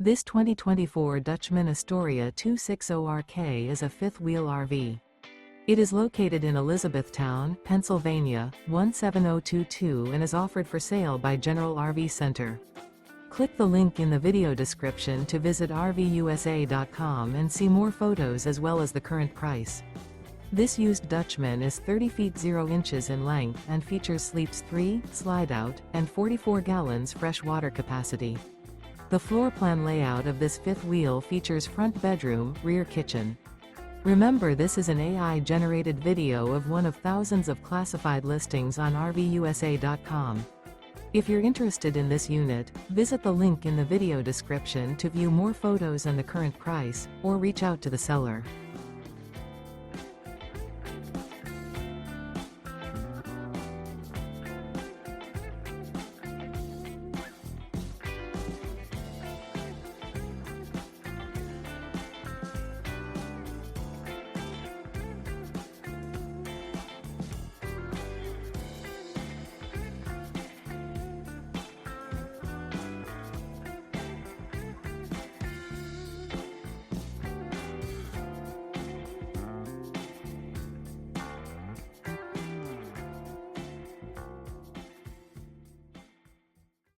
This 2024 Dutchmen Astoria 260RK is a fifth-wheel RV. It is located in Elizabethtown, Pennsylvania, 17022 and is offered for sale by General RV Center. Click the link in the video description to visit RVUSA.com and see more photos as well as the current price. This used Dutchman is 30 feet 0 inches in length and features sleeps 3, slide-out, and 44 gallons fresh water capacity. The floor plan layout of this fifth wheel features front bedroom, rear kitchen. Remember, this is an AI-generated video of one of thousands of classified listings on RVUSA.com. If you're interested in this unit, visit the link in the video description to view more photos and the current price, or reach out to the seller.